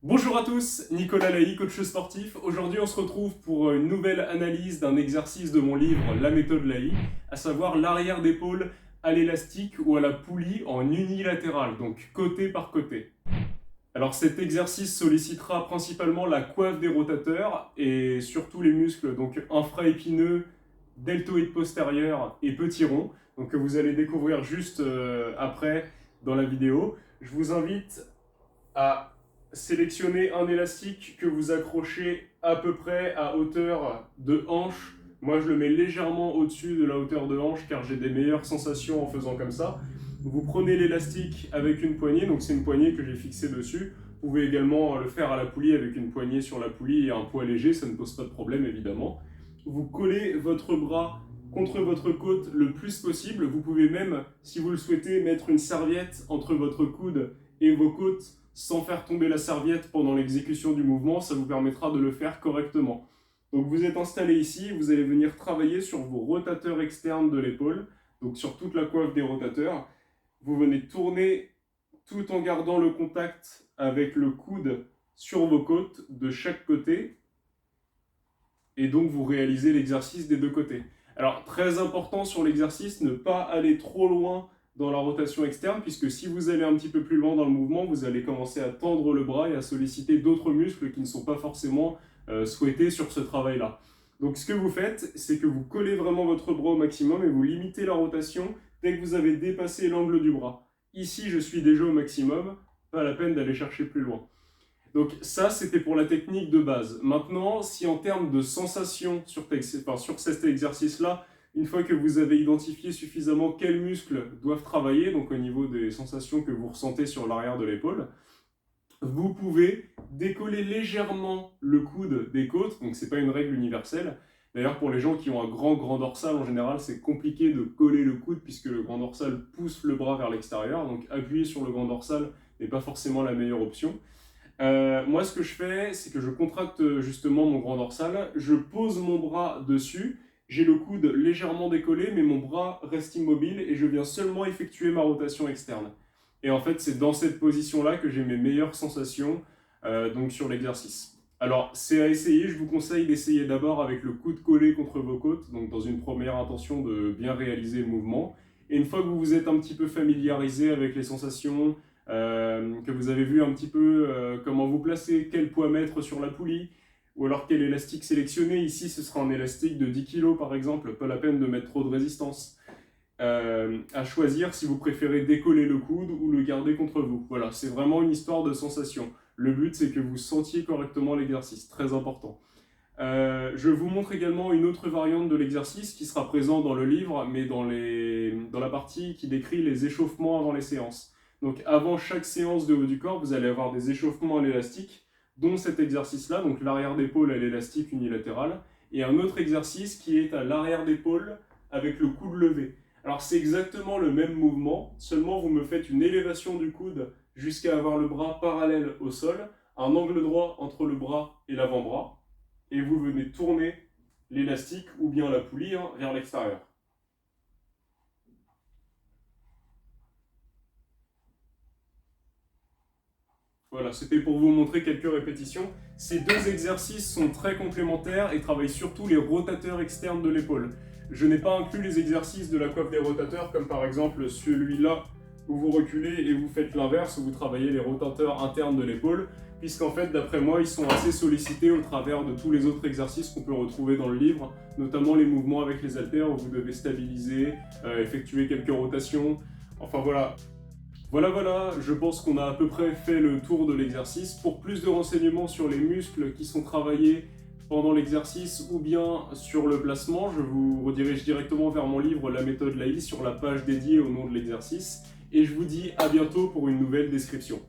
Bonjour à tous, Nicolas Laï, coach sportif. Aujourd'hui, on se retrouve pour une nouvelle analyse d'un exercice de mon livre La méthode Laï, à savoir l'arrière d'épaule à l'élastique ou à la poulie en unilatéral, donc côté par côté. Alors cet exercice sollicitera principalement la coiffe des rotateurs et surtout les muscles, donc infraépineux, deltoïde postérieur et petit rond, donc que vous allez découvrir juste après dans la vidéo. Je vous invite à sélectionner un élastique que vous accrochez à peu près à hauteur de hanche. Moi, je le mets légèrement au-dessus de la hauteur de hanche car j'ai des meilleures sensations en faisant comme ça. Vous prenez l'élastique avec une poignée, donc c'est une poignée que j'ai fixée dessus. Vous pouvez également le faire à la poulie avec une poignée sur la poulie et un poids léger, ça ne pose pas de problème évidemment. Vous collez votre bras contre votre côte le plus possible. Vous pouvez même, si vous le souhaitez, mettre une serviette entre votre coude et vos côtes sans faire tomber la serviette pendant l'exécution du mouvement, ça vous permettra de le faire correctement. Donc vous êtes installé ici, vous allez venir travailler sur vos rotateurs externes de l'épaule, donc sur toute la coiffe des rotateurs. Vous venez tourner tout en gardant le contact avec le coude sur vos côtes de chaque côté, et donc vous réalisez l'exercice des deux côtés. Alors très important sur l'exercice, ne pas aller trop loin dans la rotation externe, puisque si vous allez un petit peu plus loin dans le mouvement, vous allez commencer à tendre le bras et à solliciter d'autres muscles qui ne sont pas forcément souhaités sur ce travail-là. Donc ce que vous faites, c'est que vous collez vraiment votre bras au maximum et vous limitez la rotation dès que vous avez dépassé l'angle du bras. Ici, je suis déjà au maximum, pas la peine d'aller chercher plus loin. Donc ça, c'était pour la technique de base. Maintenant, si en termes de sensation sur cet exercice-là, une fois que vous avez identifié suffisamment quels muscles doivent travailler, donc au niveau des sensations que vous ressentez sur l'arrière de l'épaule, vous pouvez décoller légèrement le coude des côtes, donc c'est pas une règle universelle. D'ailleurs, pour les gens qui ont un grand dorsal, en général, c'est compliqué de coller le coude puisque le grand dorsal pousse le bras vers l'extérieur, donc appuyer sur le grand dorsal n'est pas forcément la meilleure option. Moi, ce que je fais, c'est que je contracte justement mon grand dorsal, je pose mon bras dessus, j'ai le coude légèrement décollé, mais mon bras reste immobile et je viens seulement effectuer ma rotation externe. Et en fait, c'est dans cette position-là que j'ai mes meilleures sensations donc sur l'exercice. Alors, c'est à essayer, je vous conseille d'essayer d'abord avec le coude collé contre vos côtes, donc dans une première intention de bien réaliser le mouvement. Et une fois que vous vous êtes un petit peu familiarisé avec les sensations, que vous avez vu un petit peu comment vous placer, quel poids mettre sur la poulie, ou alors quel élastique sélectionner. Ici, ce sera un élastique de 10 kg par exemple, pas la peine de mettre trop de résistance. À choisir si vous préférez décoller le coude ou le garder contre vous. Voilà, c'est vraiment une histoire de sensation. Le but, c'est que vous sentiez correctement l'exercice, très important. Je vous montre également une autre variante de l'exercice qui sera présent dans le livre, mais dans la partie qui décrit les échauffements avant les séances. Donc avant chaque séance de haut du corps, vous allez avoir des échauffements à l'élastique, dont cet exercice-là, donc l'arrière d'épaule à l'élastique unilatéral, et un autre exercice qui est à l'arrière d'épaule avec le coude levé. Alors c'est exactement le même mouvement, seulement vous me faites une élévation du coude jusqu'à avoir le bras parallèle au sol, un angle droit entre le bras et l'avant-bras, et vous venez tourner l'élastique ou bien la poulie vers l'extérieur. Voilà, c'était pour vous montrer quelques répétitions. Ces deux exercices sont très complémentaires et travaillent surtout les rotateurs externes de l'épaule. Je n'ai pas inclus les exercices de la coiffe des rotateurs, comme par exemple celui-là, où vous reculez et vous faites l'inverse, où vous travaillez les rotateurs internes de l'épaule, puisqu'en fait, d'après moi, ils sont assez sollicités au travers de tous les autres exercices qu'on peut retrouver dans le livre, notamment les mouvements avec les haltères, où vous devez stabiliser, effectuer quelques rotations, enfin voilà. Voilà, je pense qu'on a à peu près fait le tour de l'exercice. Pour plus de renseignements sur les muscles qui sont travaillés pendant l'exercice ou bien sur le placement, je vous redirige directement vers mon livre La méthode Laï sur la page dédiée au nom de l'exercice. Et je vous dis à bientôt pour une nouvelle description.